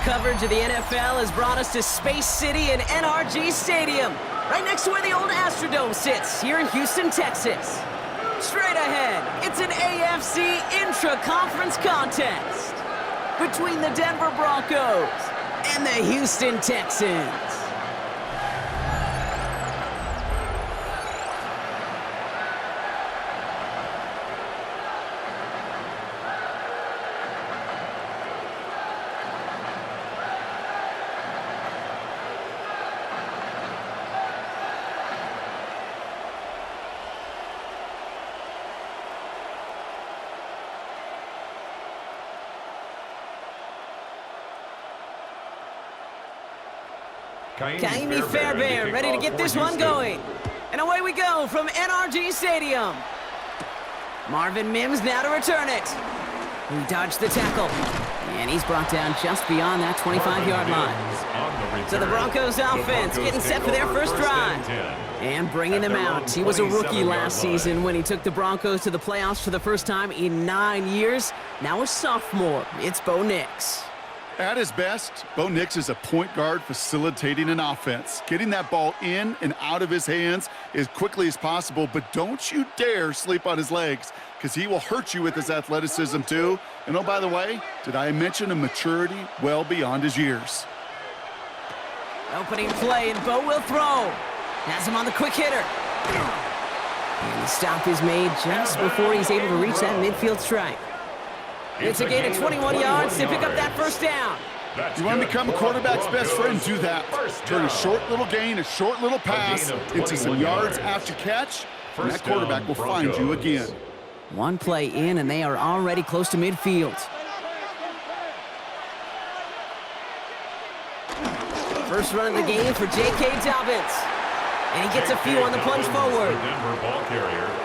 coverage of the NFL has brought us to Space City and NRG Stadium, right next to where the old Astrodome sits, here in Houston, Texas. Straight ahead, it's an AFC intra-conference contest between the Denver Broncos and the Houston Texans. Kaimi Fairbairn ready to get this one going. And away we go from NRG Stadium. Marvin Mims now to return it. He dodged the tackle. And he's brought down just beyond that 25-yard line. So the Broncos offense getting set for their first drive. And bringing them out. He was a rookie last season when he took the Broncos to the playoffs for the first time in 9 years. Now a sophomore. It's Bo Nix. At his best, Bo Nix is a point guard facilitating an offense, getting that ball in and out of his hands as quickly as possible, but don't you dare sleep on his legs, because he will hurt you with his athleticism too. And oh, by the way, did I mention a maturity well beyond his years? Opening play, and Bo will throw. Has him on the quick hitter. And the stop is made just before he's able to reach that midfield strike. It's a gain of 21 yards to pick up that first down. You want to become a quarterback's best friend, do that. Turn a short little gain, a short little pass into some yards after catch, and that quarterback will find you again. One play in, and they are already close to midfield. First run of the game for J.K. Dobbins. And he gets a few on the plunge forward.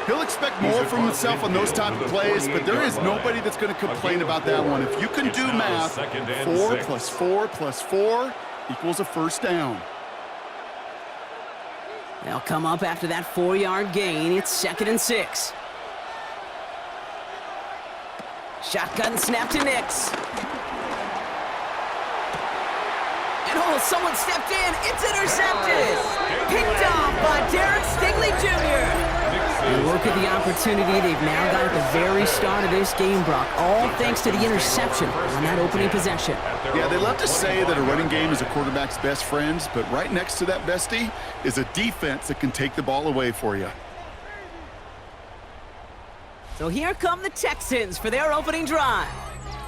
He'll expect more from himself on those type of plays, but there is nobody that's going to complain about that one. If you can do math, 4 plus 4 plus 4 equals a first down. They'll come up after that 4-yard gain. It's 2nd and 6. Shotgun snap to Nix. And oh, someone stepped in. It's intercepted. Picked off by Derek Stingley Jr. And look at the opportunity they've now got at the very start of this game, Brock. All thanks to the interception on that opening possession. Yeah, they love to say that a running game is a quarterback's best friend, but right next to that bestie is a defense that can take the ball away for you. So here come the Texans for their opening drive.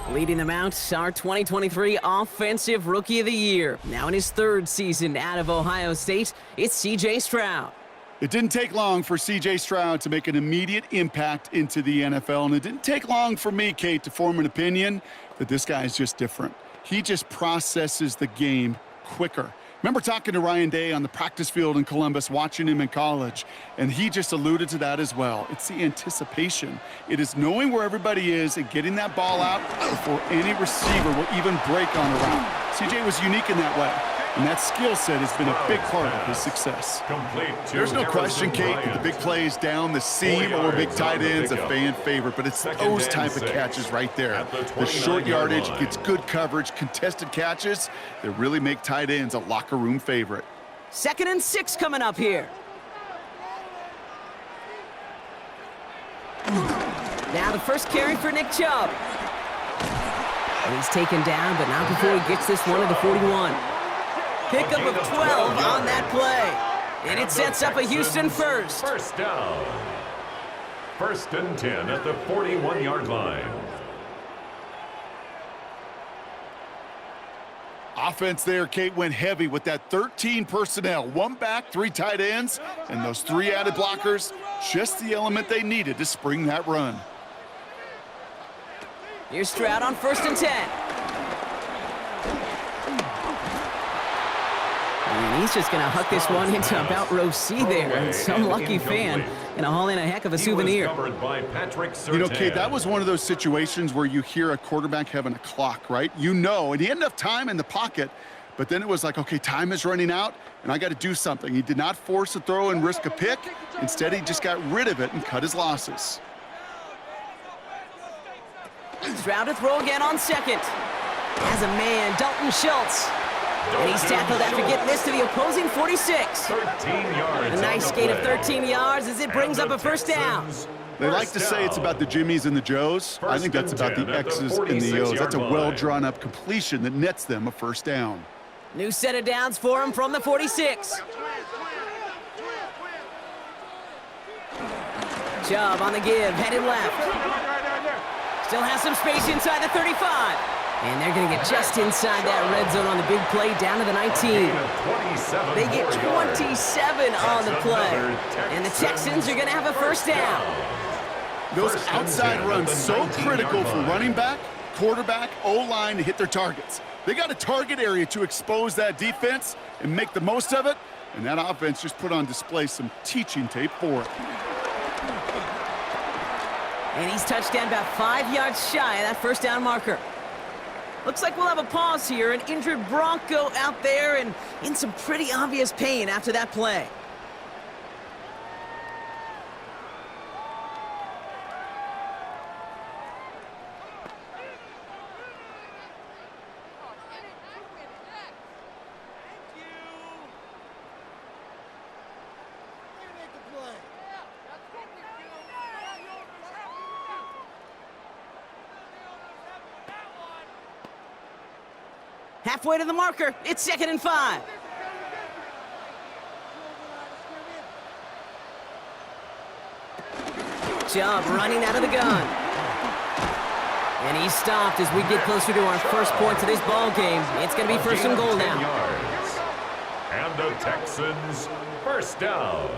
Leading them out, our 2023 Offensive Rookie of the Year. Now in his 3rd season out of Ohio State, it's C.J. Stroud. It didn't take long for C.J. Stroud to make an immediate impact into the NFL, and it didn't take long for me, Kate, to form an opinion that this guy is just different. He just processes the game quicker. Remember talking to Ryan Day on the practice field in Columbus, watching him in college, and he just alluded to that as well. It's the anticipation. It is knowing where everybody is and getting that ball out before any receiver will even break on the route. CJ was unique in that way, and that skill set has been a big part of his success. There's no question, Kate, that the big plays down the seam or big tight ends a fan favorite, but it's those type of catches right there. The short yardage gets good coverage, contested catches that really make tight ends a locker room favorite. 2nd and 6 coming up here. Now the first carry for Nick Chubb. And he's taken down, but not before he gets this one to the 41. Pickup of 12 on that play. And it sets up a Houston first. First down. 1st and 10 at the 41-yard line. Offense there, Kate, went heavy with that 13 personnel. 1 back, 3 tight ends, and those 3 added blockers. Just the element they needed to spring that run. Here's Stroud on 1st and 10. And he's just going to huck this one into about row C there. And some lucky fan going to haul in a heck of a souvenir. You know, Kate, that was one of those situations where you hear a quarterback having a clock, right? You know, and he had enough time in the pocket, but then it was like, okay, time is running out, and I got to do something. He did not force a throw and risk a pick. Instead, he just got rid of it and cut his losses. Stroud to throw again on 2nd. Has a man, Dalton Schultz. And he's tackled after getting this to the opposing 46. 13 yards. A nice gain of 13 yards as it brings up a first down. They like to say it's about the Jimmies and the Joes. I think that's about the X's and the O's. That's a well-drawn-up completion that nets them a first down. New set of downs for him from the 46. Chubb on the give, headed left. Still has some space inside the 35. And they're going to get just inside that red zone on the big play down to the 19. They get 27 on the play. And the Texans are going to have a first down. Those outside runs so critical for running back, quarterback, O-line to hit their targets. They got a target area to expose that defense and make the most of it. And that offense just put on display some teaching tape for it. And he's touched down about 5 yards shy of that first down marker. Looks like we'll have a pause here. An injured Bronco out there and in some pretty obvious pain after that play. Halfway to the marker. It's 2nd and 5. Chubb running out of the gun. And he's stopped as we get closer to our first points of this ball game. It's going to be 1st and goal now. And the Texans first down.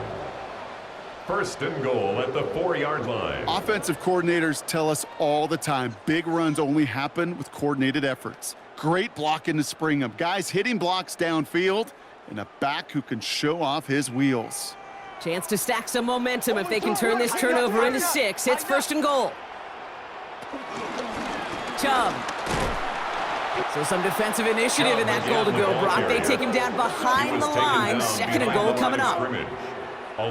1st and goal at the 4-yard line. Offensive coordinators tell us all the time, big runs only happen with coordinated efforts. Great blocking to spring them. Guys hitting blocks downfield and a back who can show off his wheels. Chance to stack some momentum if they can turn this turnover into 6. It's 1st and goal. Chubb. So some defensive initiative in that goal to go, Brock. They take him down behind the line. 2nd and goal coming up.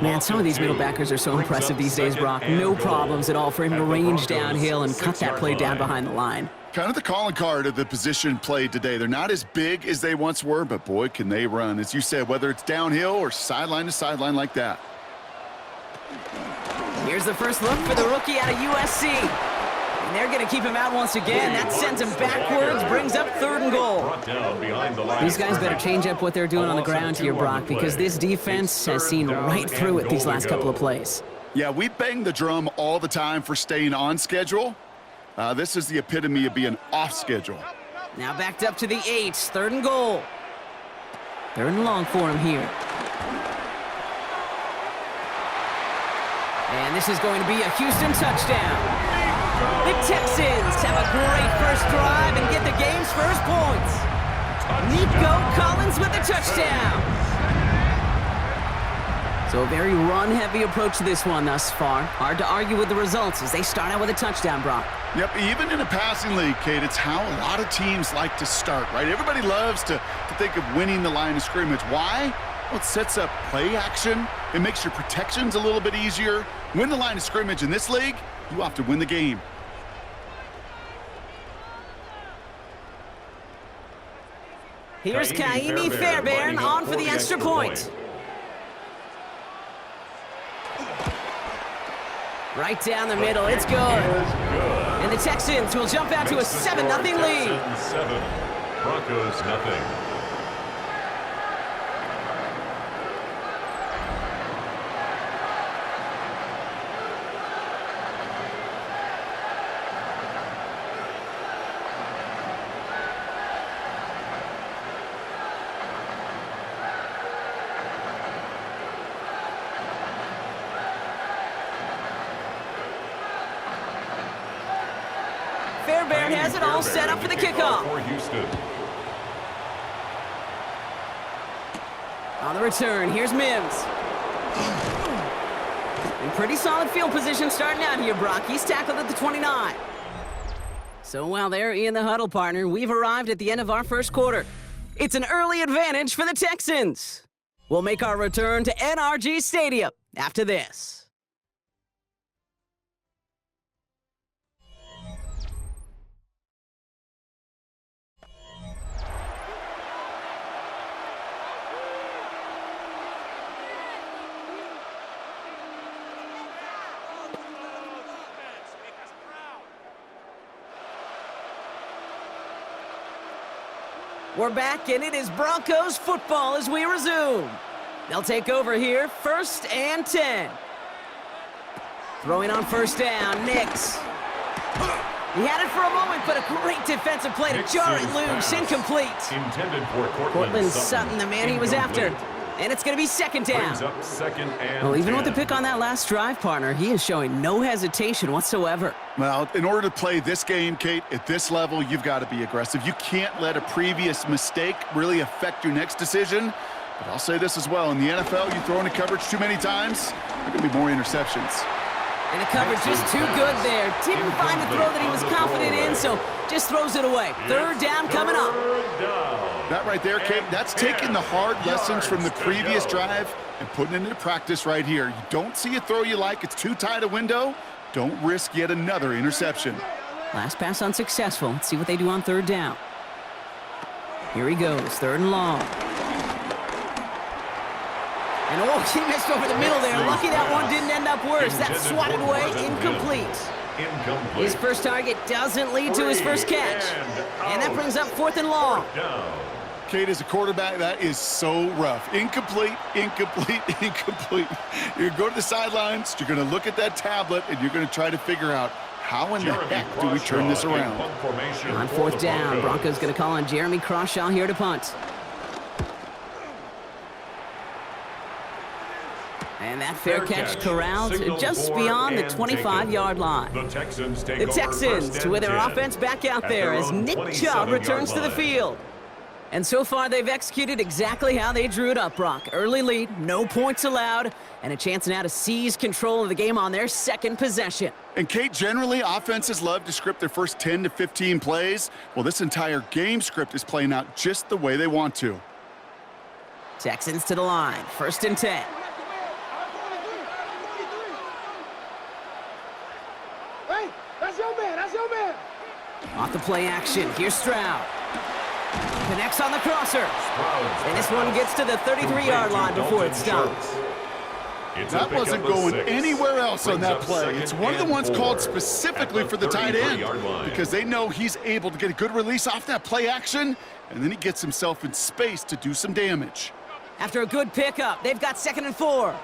Man, some of these middle backers are so impressive these days, Brock. No problems at all for him to range downhill and cut that play down behind the line. Kind of the calling card of the position played today. They're not as big as they once were, but boy, can they run. As you said, whether it's downhill or sideline to sideline like that. Here's the first look for the rookie out of USC. And they're going to keep him out once again. That sends him backwards, brings up 3rd and goal. These guys better change up what they're doing on the ground here, Brock, because this defense has seen right through it these last couple of plays. Yeah, we bang the drum all the time for staying on schedule. This is the epitome of being off schedule. Now backed up to the 8, 3rd and goal. 3rd and long for him here. And this is going to be a Houston touchdown. The Texans have a great first drive and get the game's first points. Nico Collins with the touchdown. So a very run-heavy approach to this one thus far. Hard to argue with the results as they start out with a touchdown, Brock. Yep, even in a passing league, Kate, it's how a lot of teams like to start, right? Everybody loves to think of winning the line of scrimmage. Why? Well, it sets up play action. It makes your protections a little bit easier. Win the line of scrimmage in this league, you have to win the game. Here's Kaimi Fairbairn on for the extra point. Right down the middle, it's good. And the Texans will jump out to a 7-0 lead. 7, Broncos nothing. Fairbairn has it all set up for the kickoff. On the return, here's Mims. In pretty solid field position starting out here, Brock. He's tackled at the 29. So while they're in the huddle, partner, we've arrived at the end of our first quarter. It's an early advantage for the Texans. We'll make our return to NRG Stadium after this. We're back, and it is Broncos football as we resume. They'll take over here, 1st and 10. Throwing on 1st down, Nix. He had it for a moment, but a great defensive play to jar it loose, incomplete. Intended for Cortland Sutton, the man he was after. And it's going to be 2nd down. Up 2nd and well, even 10. with the pick on that last drive, partner, he is showing no hesitation whatsoever. Well, in order to play this game, Kate, at this level, you've got to be aggressive. You can't let a previous mistake really affect your next decision. But I'll say this as well. In the NFL, you throw into coverage too many times, there are going to be more interceptions. And the coverage just too good there. Didn't find the throw that he was confident in, so just throws it away. 3rd down coming up. That right there, Kate, that's taking the hard lessons from the previous drive and putting it into practice right here. You don't see a throw you like, it's too tight a window, don't risk yet another interception. Last pass unsuccessful. Let's see what they do on 3rd down. Here he goes, 3rd and long. And oh, he missed over the middle there. Lucky that one didn't end up worse. That swatted away, incomplete. His first target doesn't lead to his first catch. And that brings up 4th and long. Kate, as a quarterback, that is so rough. Incomplete, incomplete, incomplete. You're going to go to the sidelines, you're going to look at that tablet, and you're going to try to figure out how in the heck do we turn this around. On 4th down, Broncos going to call on Jeremy Crawshaw here to punt. And that fair catch corralled just beyond the 25-yard line. The Texans with their offense back out there as Nick Chubb returns to the field. And so far, they've executed exactly how they drew it up, Brock. Early lead, no points allowed, and a chance now to seize control of the game on their 2nd possession. And Kate, generally, offenses love to script their first 10 to 15 plays. Well, this entire game script is playing out just the way they want to. Texans to the line, 1st and 10. Off the play action, here's Stroud. Connects on the crosser. And this one gets to the 33-yard line before it stops. That wasn't going anywhere else on that play. It's one of the ones called specifically for the tight end because they know he's able to get a good release off that play action, and then he gets himself in space to do some damage. After a good pickup, they've got 2nd and 4.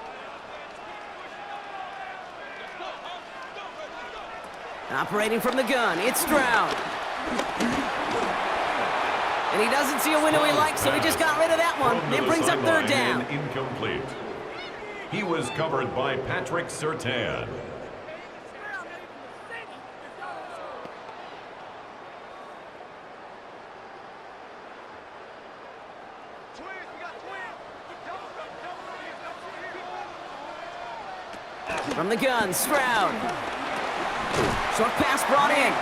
Operating from the gun, it's Stroud. And he doesn't see a window he likes, so he just got rid of that one. It brings up 3rd down. Incomplete. He was covered by Patrick Surtain. From the gun, Stroud. Short pass brought in.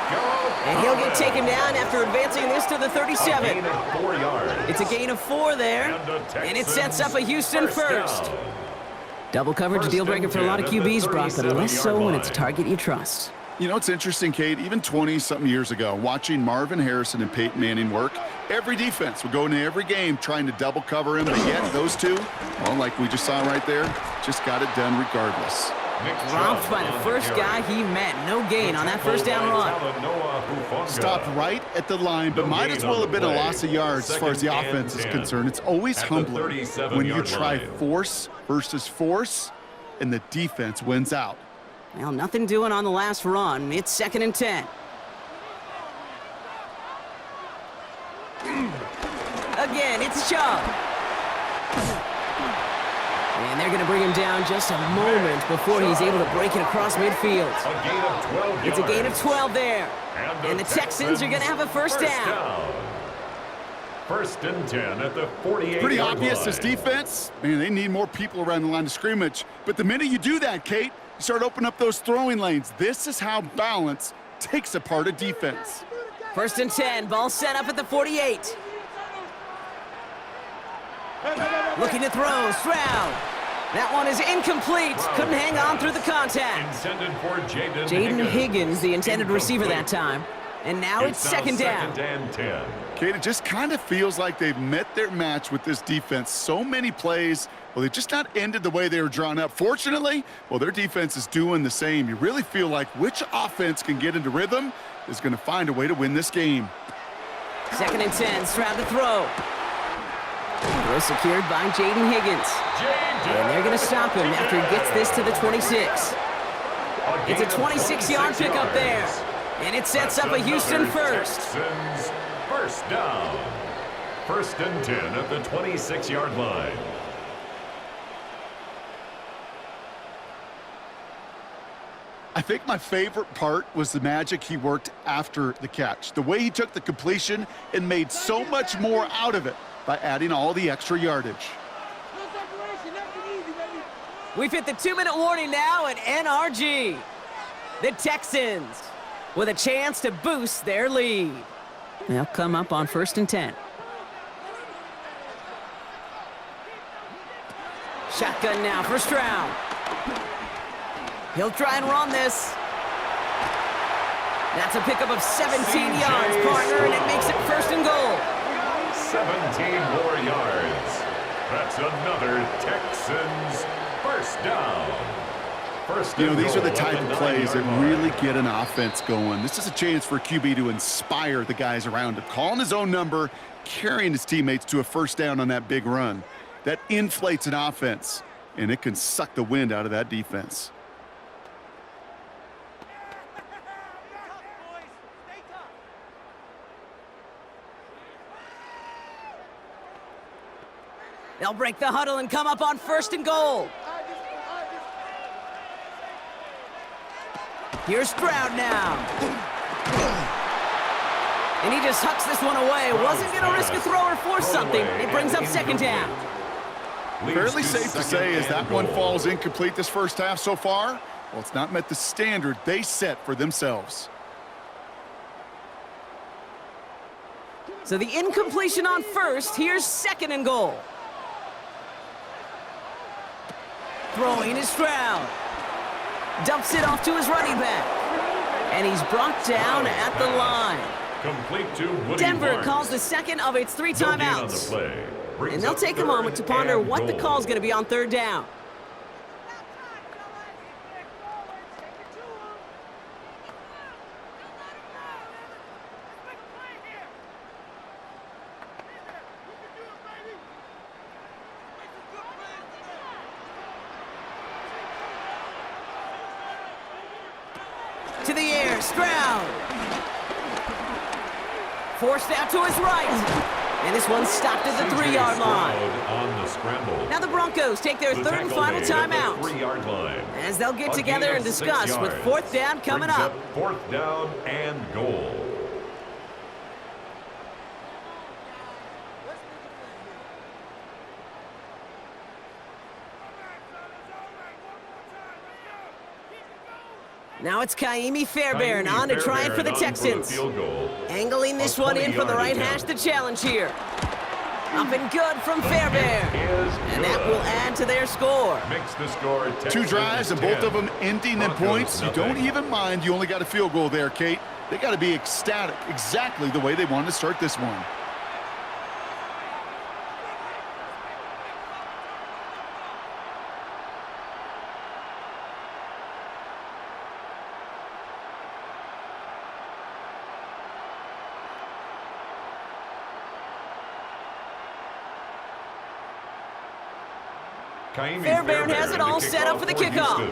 And he'll get taken down after advancing this to the 37. It's a gain of 4 there. And it sets up a Houston first. Double coverage deal breaker for a lot of QBs, Brock, but less so when it's a target you trust. You know, it's interesting, Kate, even 20-something years ago, watching Marvin Harrison and Peyton Manning work, every defense would go into every game trying to double cover him, but yet those two, well, like we just saw right there, just got it done regardless. Dropped by the first guy he met. No gain on that 1st down run. Stopped right at the line, but might as well have been a loss of yards as far as the offense is concerned. It's always humbling when you try force versus force, and the defense wins out. Well, nothing doing on the last run. It's 2nd and 10. Again, it's Chubb. And they're going to bring him down just a moment before he's able to break it across midfield. It's a gain of 12 there. And the Texans are going to have a 1st down. 1st and 10 at the 48-yard Pretty obvious, line. this defense, man, they need more people around the line of scrimmage. But the minute you do that, Kate, you start opening up those throwing lanes. This is how balance takes apart a defense. 1st and 10, ball set up at the 48. Looking to throw, Stroud. That one is incomplete. Couldn't hang on through the contact. Intended for Jaden Higgins, the intended receiver that time. And now it's 2nd down. 2nd and 10. Kate, it just kind of feels like they've met their match with this defense. So many plays, well, they've just not ended the way they were drawn up. Fortunately, well, their defense is doing the same. You really feel like which offense can get into rhythm is going to find a way to win this game. 2nd and 10, Stroud to throw. Throw secured by Jaden Higgins. And they're going to stop him after he gets this to the 26. It's a 26-yard pickup there. And it sets up a Houston first. Texans first down. 1st and 10 at the 26-yard line. I think my favorite part was the magic he worked after the catch. The way he took the completion and made so much more out of it by adding all the extra yardage. We've hit the 2-minute warning now at NRG. The Texans with a chance to boost their lead. They'll come up on 1st and 10. Shotgun now for Stroud. He'll try and run this. That's a pickup of 17 yards, partner, and it makes it 1st and goal. 17 more yards. That's another Texans first down. First You know, and these are the goal type at of the plays that 9-yard line. really get an offense going. This is a chance for QB to inspire the guys around him. Calling his own number, carrying his teammates to a 1st down on that big run. That inflates an offense, and it can suck the wind out of that defense. They'll break the huddle and come up on 1st and goal. Here's Stroud now. And he just hucks this one away. Wasn't going to risk a throw or force something. It brings up 2nd down. Fairly safe to say as that one falls incomplete this first half so far, well, it's not met the standard they set for themselves. So the incompletion on 1st. Here's 2nd and goal. Throwing is Stroud. Dumps it off to his running back. And he's brought down at the line. Complete to Woody Denver Barnes. calls the 2nd of its 3 No gain on the timeouts. play. Brings And they'll up take a moment to 3rd ponder and what the goal. call is going to be on 3rd down. To the air, Stroud. Forced out to his right. And this one stopped at the 3-yard line. On the scramble. Now the Broncos take their The 3rd and tackle final made at the timeout. 3-yard line. As they'll get A together gain and of 6 discuss with yards. 4th down coming Brings up. 4th down and goal. Now it's Kaimi Fairbairn on to try it for the Texans. Angling this one in from the right hash to challenge here. Up and good from Fairbairn. And that will add to their score. Makes the score 2 drives and both of them ending in points. You don't even mind you only got a field goal there, Kate. They got to be ecstatic, exactly the way they wanted to start this one. Fairbairn has it all set up for the kickoff.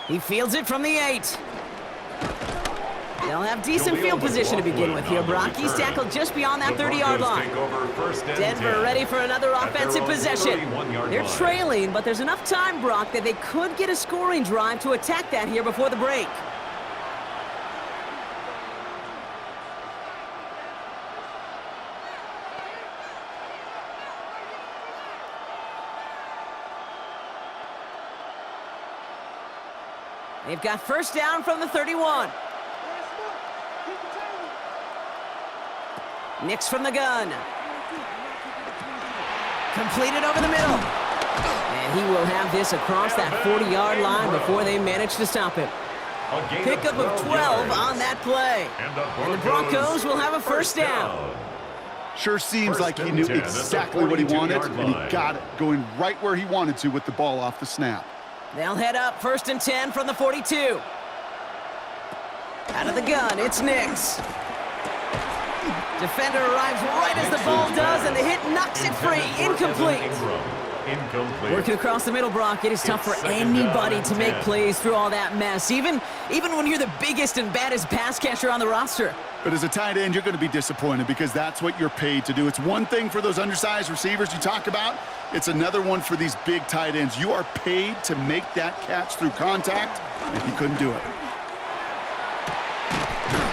He fields it from the 8. They'll have decent field position to begin with here. Brock, he's tackled just beyond that 30-yard line. Denver ready for another offensive possession. They're trailing, but there's enough time, Brock, that they could get a scoring drive to attack that here before the break. They've got 1st down from the 31. Nix from the gun. Completed over the middle. And he will have this across that 40-yard line before they manage to stop him. Pickup of 12 on that play. And the Broncos will have a 1st down. Sure seems like he knew exactly what he wanted, and he got it, going right where he wanted to with the ball off the snap. They'll head up 1st and 10 from the 42. Out of the gun, it's Nix. Defender arrives right as the ball does, and the hit knocks it free. Incomplete. Working across the middle, Brock, it is tough for anybody to make plays through all that mess, even when you're the biggest and baddest pass catcher on the roster. But as a tight end, you're going to be disappointed because that's what you're paid to do. It's one thing for those undersized receivers you talk about. It's another one for these big tight ends. You are paid to make that catch through contact, and he couldn't do it.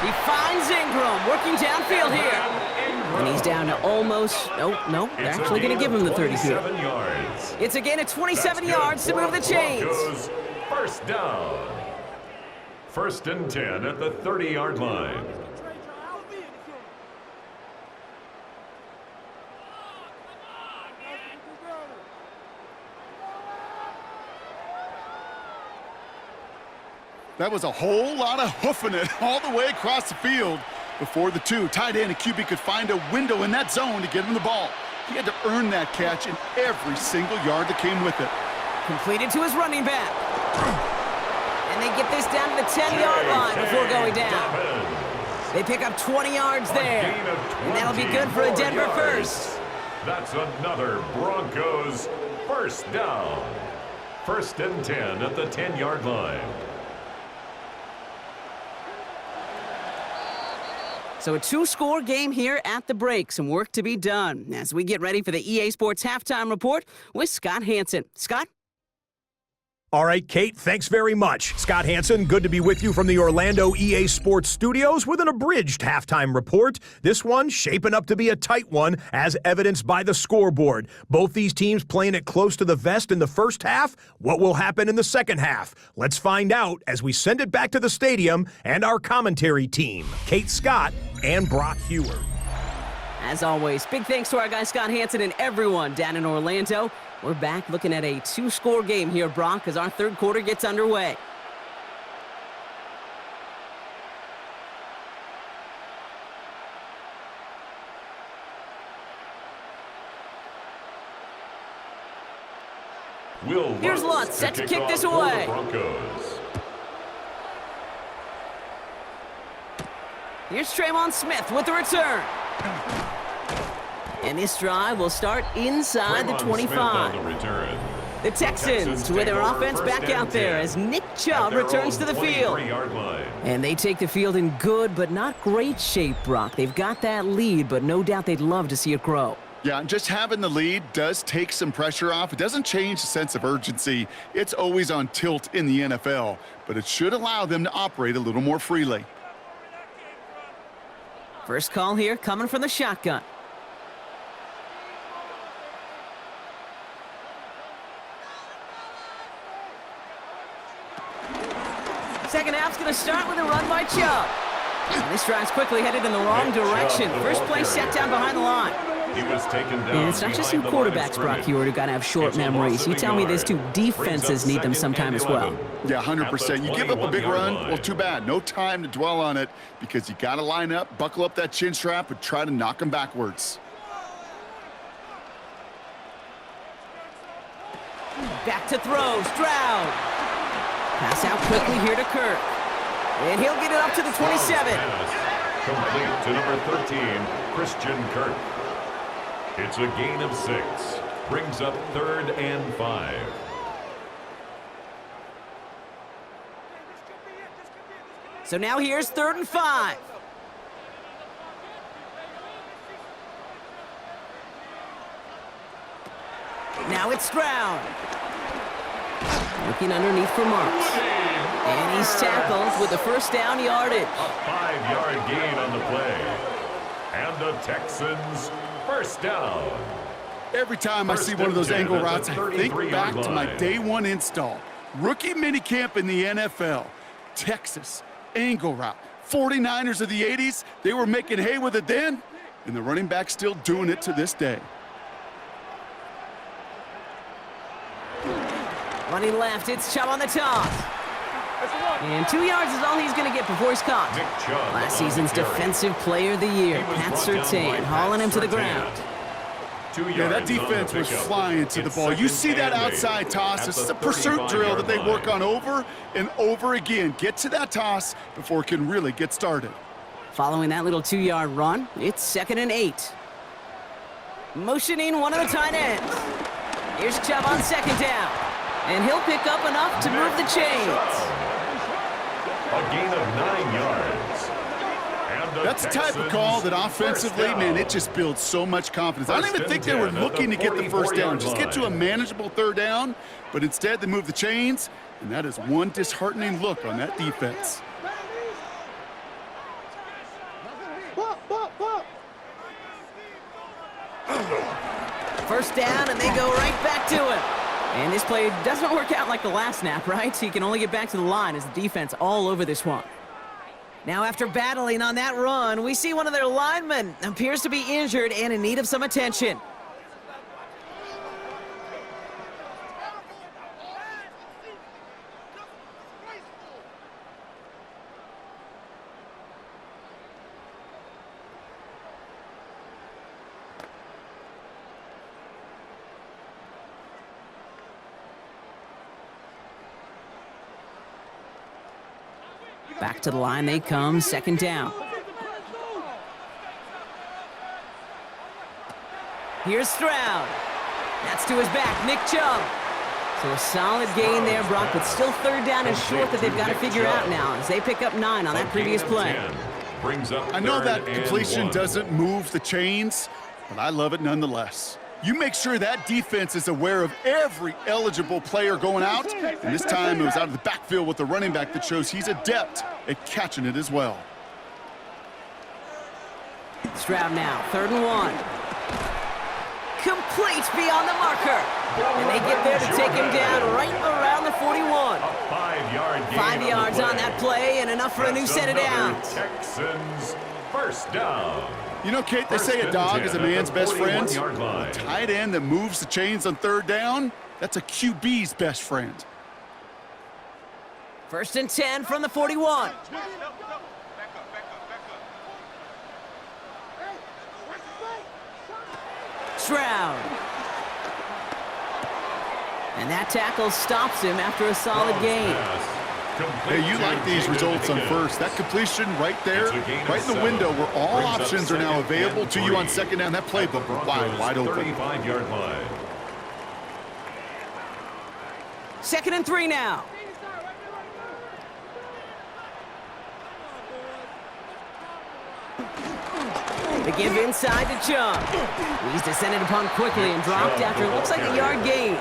He finds Ingram working downfield here. And he's down to almost, no, they're actually going to give him the 32. It's a gain of 27 yards to move the chains. First down. 1st and 10 at the 30-yard line. That was a whole lot of hoofing it all the way across the field before the two tight end and QB could find a window in that zone to get him the ball. He had to earn that catch in every single yard that came with it. Completed to his running back. And they get this down to the 10-yard line before going down. They pick up 20 yards there. And that'll be good for a Denver first. That's another Broncos first down. 1st and 10 at the 10-yard line. So a two-score game here at the break. Some work to be done as we get ready for the EA Sports Halftime Report with Scott Hanson. Scott? All right, Kate, thanks very much. Scott Hanson, good to be with you from the Orlando EA Sports Studios with an abridged halftime report. This one shaping up to be a tight one, as evidenced by the scoreboard. Both these teams playing it close to the vest in the first half. What will happen in the second half? Let's find out as we send it back to the stadium and our commentary team, Kate Scott and Brock Hewer. As always, big thanks to our guy Scott Hanson and everyone down in Orlando. We're back looking at a two-score game here, Brock, as our third quarter gets underway. Here's Lutz set to kick this away. Here's Tremon Smith with the return. And this drive will start inside the 25. The Texans with their offense back out there as Nick Chubb returns to the field. And they take the field in good but not great shape, Brock. They've got that lead, but no doubt they'd love to see it grow. Yeah, and just having the lead does take some pressure off. It doesn't change the sense of urgency. It's always on tilt in the NFL, but it should allow them to operate a little more freely. First call here coming from the shotgun. Second half's going to start with a run by Chubb. And this drive's quickly headed in the wrong direction. First play set down behind the line. He was taken down. And it's not just some quarterbacks, Brock Hewer, who got to have short memories. You tell me these two defenses need them sometime as well. Yeah, 100%. You give up a big run, well, too bad. No time to dwell on it because you got to line up, buckle up that chin strap, and try to knock them backwards. Back to throw, Stroud. Pass out quickly here to Kirk. And he'll get it up to the 27. Complete to number 13, Christian Kirk. It's a gain of 6. Brings up 3rd and 5. So now here's 3rd and 5. Now it's Stroud. Looking underneath for Marks. And he's tackled with the first down yardage. A 5-yard gain on the play. And the Texans first down. Every time I see one of those angle routes, I think back to my day one install. Rookie minicamp in the NFL. Texas, angle route. 49ers of the 80s, they were making hay with it then, and the running back's still doing it to this day. Running left, it's Chubb on the toss. And 2 yards is all he's going to get before he's caught. Last season's Defensive Player of the Year, Pat Surtain, hauling him to the ground. Yeah, that defense was flying to the ball. You see that outside toss. This is a pursuit drill that they work on over and over again. Get to that toss before it can really get started. Following that little 2-yard run, it's 2nd and 8. Motioning one of the tight ends. Here's Chubb on 2nd down. And he'll pick up enough to move the chains. A gain of 9 yards. That's the type of call that offensively, man, it just builds so much confidence. I don't even think they were looking to get the first down. Just get to a manageable 3rd down, but instead they move the chains, and that is one disheartening look on that defense. First down, and they go right back to him. And this play doesn't work out like the last snap, right? So you can only get back to the line as the defense all over this one. Now, after battling on that run, we see one of their linemen appears to be injured and in need of some attention. Back to the line they come, 2nd down. Here's Stroud. That's to his back, Nick Chubb. So a solid gain there, Brock, but still 3rd down and short that they've got to figure out now as they pick up 9 on that previous play. I know that completion doesn't move the chains, but I love it nonetheless. You make sure that defense is aware of every eligible player going out, and this time it was out of the backfield with the running back that shows he's adept at catching it as well. Stroud now, 3rd and 1. Complete beyond the marker. And they get there to take him down right around the 41. A 5-yard gain. 5 yards on that play and enough for a new set of downs. Texans first down. You know, Kate, they say a dog is a man's best friend. A tight end that moves the chains on 3rd down, that's a QB's best friend. 1st and 10 from the 41. Stroud. And that tackle stops him after a solid gain. Hey, you like these results on first. That completion right there, right in the window where all options are now available to you on 2nd down. That playbook wide open. 35-yard line. 2nd and 3 now. They give inside to Chubb. He's descended upon quickly and dropped after it looks like a yard gain.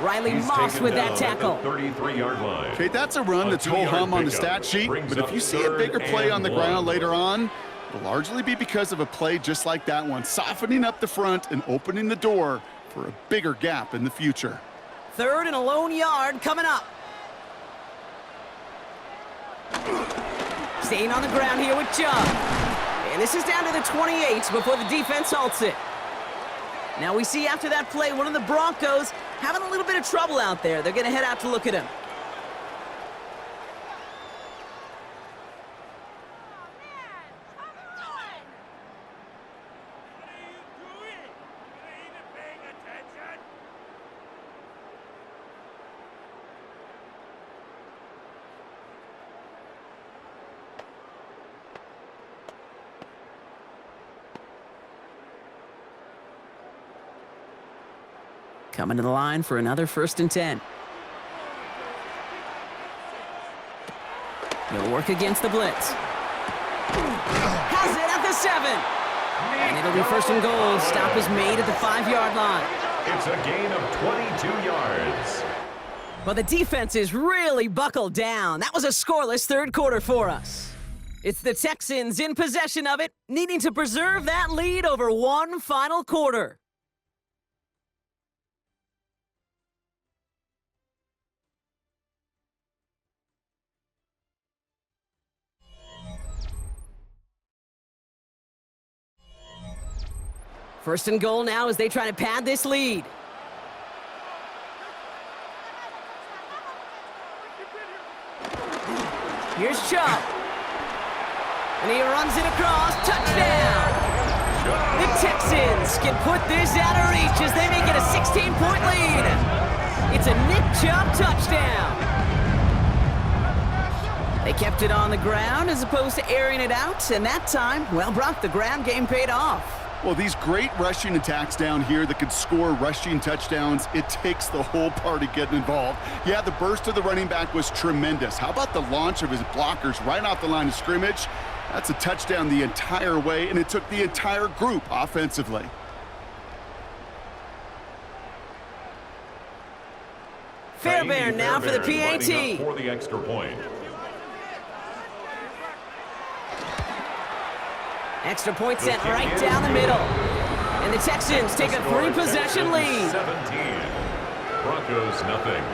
Riley Moss with that tackle. 33-yard line. Okay, that's a run that's ho-hum on the stat sheet, but if you see a bigger play on the ground later on, it'll largely be because of a play just like that one, softening up the front and opening the door for a bigger gap in the future. 3rd and a lone yard coming up. Staying on the ground here with Chubb. And this is down to the 28 before the defense halts it. Now we see after that play, one of the Broncos having a little bit of trouble out there. They're going to head out to look at him. Coming to the line for another 1st and 10. He'll work against the blitz. Has it at the 7. And it'll be 1st and goal. Stop is made at the 5-yard line. It's a gain of 22 yards. Well, the defense is really buckled down. That was a scoreless 3rd quarter for us. It's the Texans in possession of it, needing to preserve that lead over one final quarter. First and goal now as they try to pad this lead. Here's Chubb. And he runs it across. Touchdown! The Texans Texans can put this out of reach as they make it a 16-point lead. It's a Nick Chubb touchdown. They kept it on the ground as opposed to airing it out, and that time, well, Brock, the ground game paid off. Well, these great rushing attacks down here that could score rushing touchdowns, it takes the whole party getting involved. Yeah, the burst of the running back was tremendous. How about the launch of his blockers right off the line of scrimmage? That's a touchdown the entire way, and it took the entire group offensively. Fairbairn now for the PAT. For the extra point. Extra point sent right down the middle. And the Texans take a 3-possession lead. 17. Broncos nothing.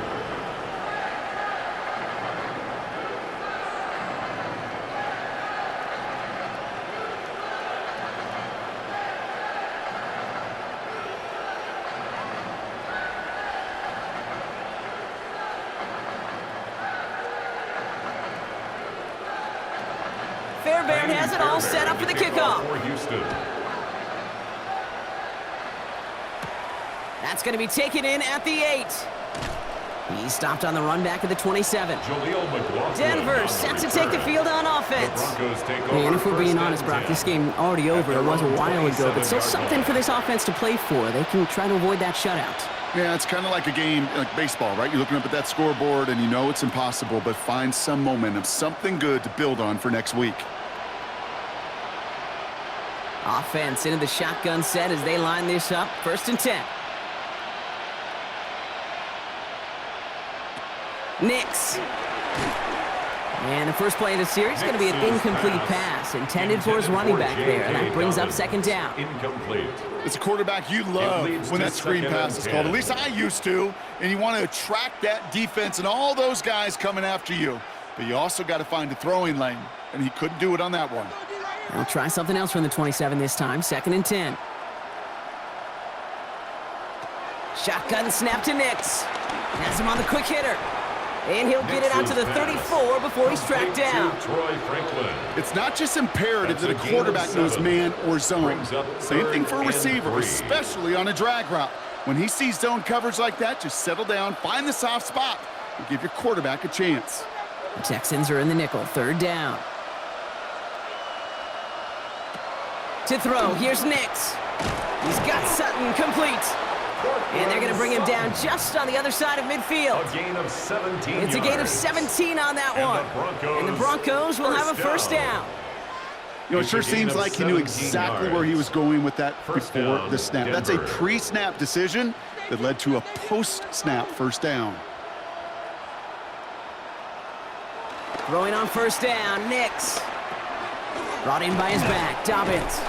Fairbairn has it all set up for the kickoff. That's going to be taken in at the 8. He stopped on the run back at the 27. Denver set to take the field on offense. And if we're being honest, Brock, this game already over. It was a while ago, but still something for this offense to play for. They can try to avoid that shutout. Yeah, it's kind of like a game, like baseball, right? You're looking up at that scoreboard, and you know it's impossible, but find some momentum, something good to build on for next week. Offense into the shotgun set as they line this up. 1st and 10. Nix. And the first play of the series is going to be an incomplete pass intended for his running back there. And that brings up 2nd down. Incomplete. It's a quarterback you love when that screen pass is called. At least I used to. And you want to attract that defense and all those guys coming after you. But you also got to find a throwing lane. And he couldn't do it on that one. I'll try something else from the 27 this time. 2nd and 10. Shotgun snap to Nix. Has him on the quick hitter. And he'll get it out to the 34 before he's tracked down. It's not just imperative that a quarterback knows man or zone. Same thing for a receiver, especially on a drag route. When he sees zone coverage like that, just settle down, find the soft spot, and give your quarterback a chance. The Texans are in the nickel. 3rd down. To throw, here's Nix. He's got Sutton complete. And they're going to bring him down just on the other side of midfield. A gain of 17 It's a gain of 17 on that one. And the Broncos will have a 1st down. You know, it sure seems like he knew exactly where he was going with that before the snap. That's a pre-snap decision that led to a post-snap 1st down. Throwing on 1st down, Nix. Brought in by his back, Dobbins.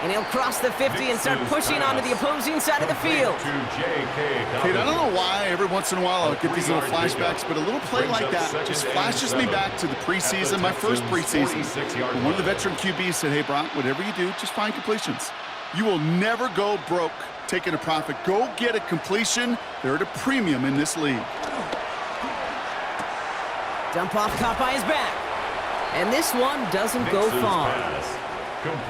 And he'll cross the 50 and start pushing onto the opposing side of the field. Kate, I don't know why every once in a while I'll get these little flashbacks, but a little play like that just flashes me back to the preseason, my first preseason. And one of the veteran QBs said, hey, Brock, whatever you do, just find completions. You will never go broke taking a profit. Go get a completion. They're at a premium in this league. Dump off caught by his back. And this one doesn't go far.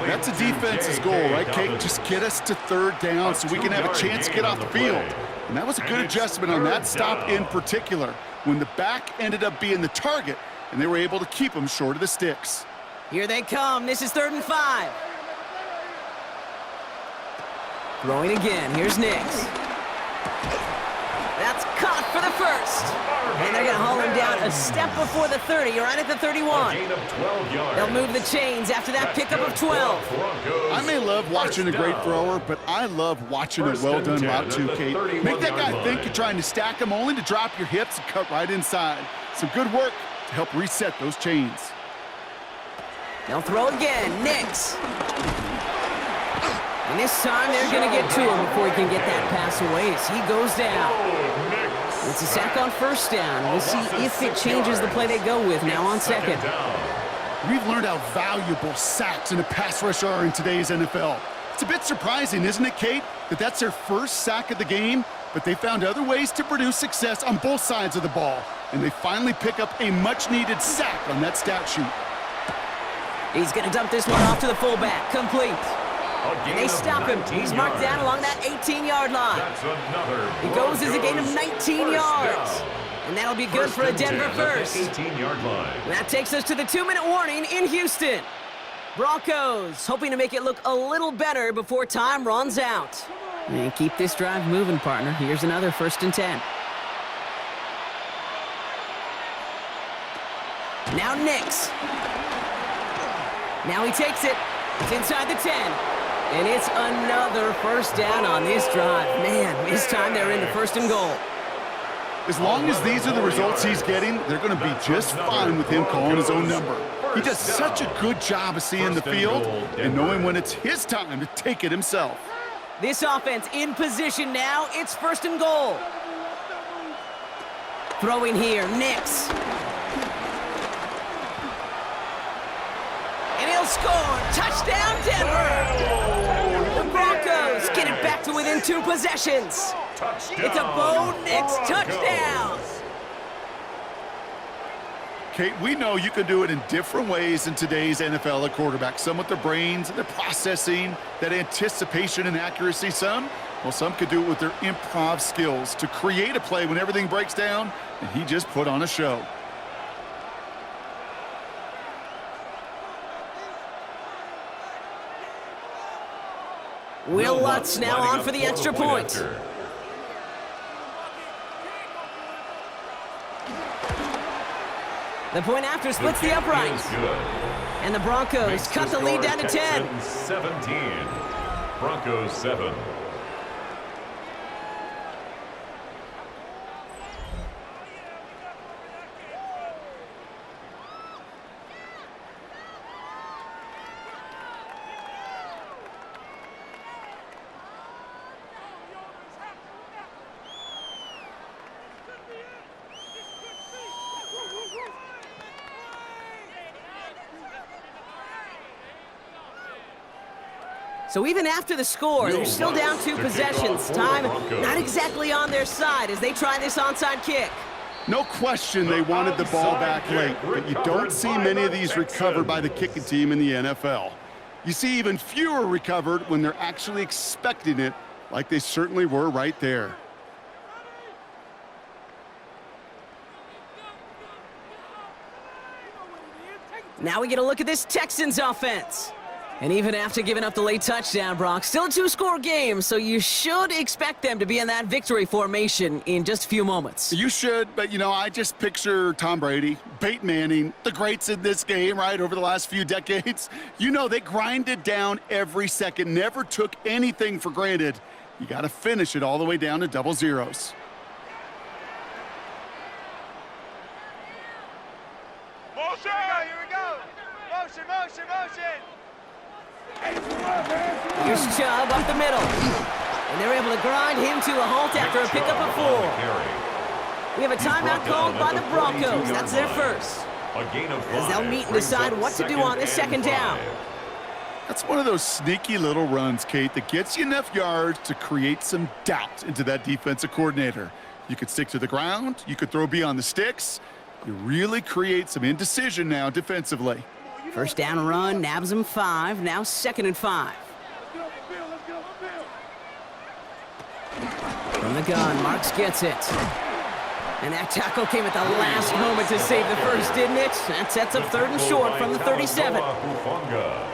That's a defense's goal, right, Kate? Just get us to 3rd down so we can have a chance to get off the field. And that was a good adjustment on that stop in particular, when the back ended up being the target, and they were able to keep him short of the sticks. Here they come. This is 3rd and 5. Throwing again. Here's Nix. That's caught for the 1st. And they're going to haul him down a step before the 30, right at the 31. They'll move the chains after that pickup of 12. I may love watching a great thrower, but I love watching a well-done route too, Kate. Make that guy think you're trying to stack him only to drop your hips and cut right inside. Some good work to help reset those chains. They'll throw again. Nix. And this time they're going to get to him before he can get that pass away as he goes down. It's a sack on 1st down. We'll see if it changes the play they go with now on 2nd. We've learned how valuable sacks in a pass rush are in today's NFL. It's a bit surprising, isn't it, Kate, that that's their first sack of the game, but they found other ways to produce success on both sides of the ball, and they finally pick up a much-needed sack on that stat sheet. He's going to dump this one off to the fullback. Complete. And they stop him. He's marked down along that 18-yard line. That's another. He goes as a gain of 19 yards. And that'll be good for a Denver first. 18-yard line. That takes us to the 2-minute warning in Houston. Broncos hoping to make it look a little better before time runs out. And keep this drive moving, partner. Here's another 1st and 10. Now Nix. Now he takes it. It's inside the 10. And it's another 1st down on this drive. Man, this time they're in the 1st and goal. As long as these are the results he's getting, they're going to be just fine with him calling his own number. He does such a good job of seeing the field and knowing when it's his time to take it himself. This offense in position now. It's 1st and goal. Throwing here, Nix. And he'll score. Touchdown, Denver. The Broncos get it back to within 2 possessions. Touchdown. It's a Bo Nix touchdown. Kate, we know you can do it in different ways in today's NFL at quarterback. Some with their brains and their processing, that anticipation and accuracy. Some could do it with their improv skills to create a play when everything breaks down, and he just put on a show. Will Lutz now on for the extra point. The point after splits the uprights. And the Broncos cut the lead down to 10. 17. Broncos 7. So even after the score, they're still down 2 possessions. Time not exactly on their side as they try this onside kick. No question they wanted the ball back late, but you don't see many of these recovered by the kicking team in the NFL. You see even fewer recovered when they're actually expecting it, like they certainly were right there. Now we get a look at this Texans offense. And even after giving up the late touchdown, Brock, still a 2-score game, so you should expect them to be in that victory formation in just a few moments. You should, but, you know, I just picture Tom Brady, Peyton Manning, the greats in this game, right, over the last few decades. You know, they grinded down every second, never took anything for granted. You got to finish it all the way down to double zeros. Motion! Here we go! Motion, motion, motion! Here's Chubb up the middle. And they're able to grind him to a halt after a pickup of 4. We have a timeout called by the Broncos. That's their first. As they'll meet and decide what to do on this 2nd down. That's one of those sneaky little runs, Kate, that gets you enough yards to create some doubt into that defensive coordinator. You could stick to the ground. You could throw beyond the sticks. You really create some indecision now defensively. 1st down run, nabs him 5. Now 2nd and 5. From the gun, Marks gets it. And that tackle came at the last moment to save the first, didn't it? That sets up 3rd and short from the 37.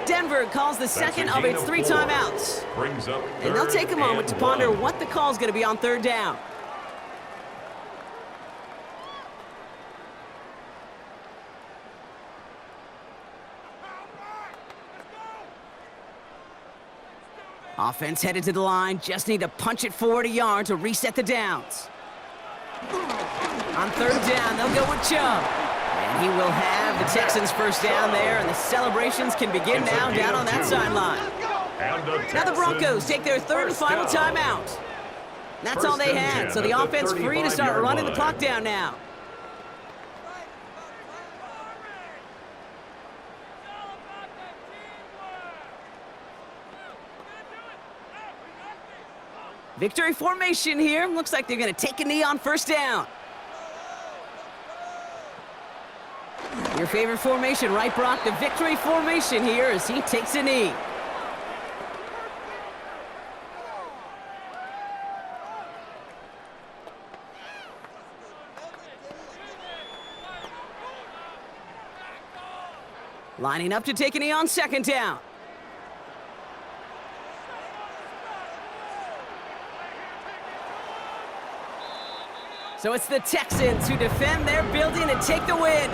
Denver calls the 2nd of its 3 timeouts. And they'll take a moment to ponder what the call is going to be on 3rd down. Offense headed to the line, just need to punch it forward a yard to reset the downs. On 3rd down, they'll go with Chubb. And he will have the Texans 1st down there, and the celebrations can begin now down on that sideline. Now the Broncos take their 3rd and final timeout. That's all they had, so the offense free to start running the clock down now. Victory formation here. Looks like they're going to take a knee on 1st down. Your favorite formation, right, Brock? The victory formation here as he takes a knee. Lining up to take a knee on second down. So it's the Texans who defend their building and take the win.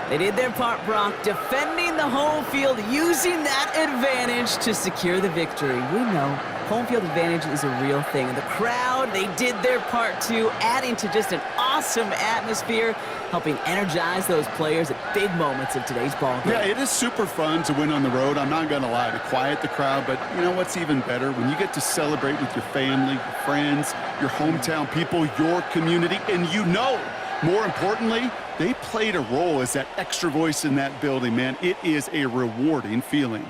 They did their part, Brock, defending the home field, using that advantage to secure the victory. We know home field advantage is a real thing. And the crowd, they did their part too, adding to just an awesome atmosphere, helping energize those players at big moments of today's ball game. Yeah, it is super fun to win on the road. I'm not going to lie, to quiet the crowd. But you know what's even better? When you get to celebrate with your family, your friends, your hometown people, your community, and you know, more importantly, they played a role as that extra voice in that building, man. It is a rewarding feeling.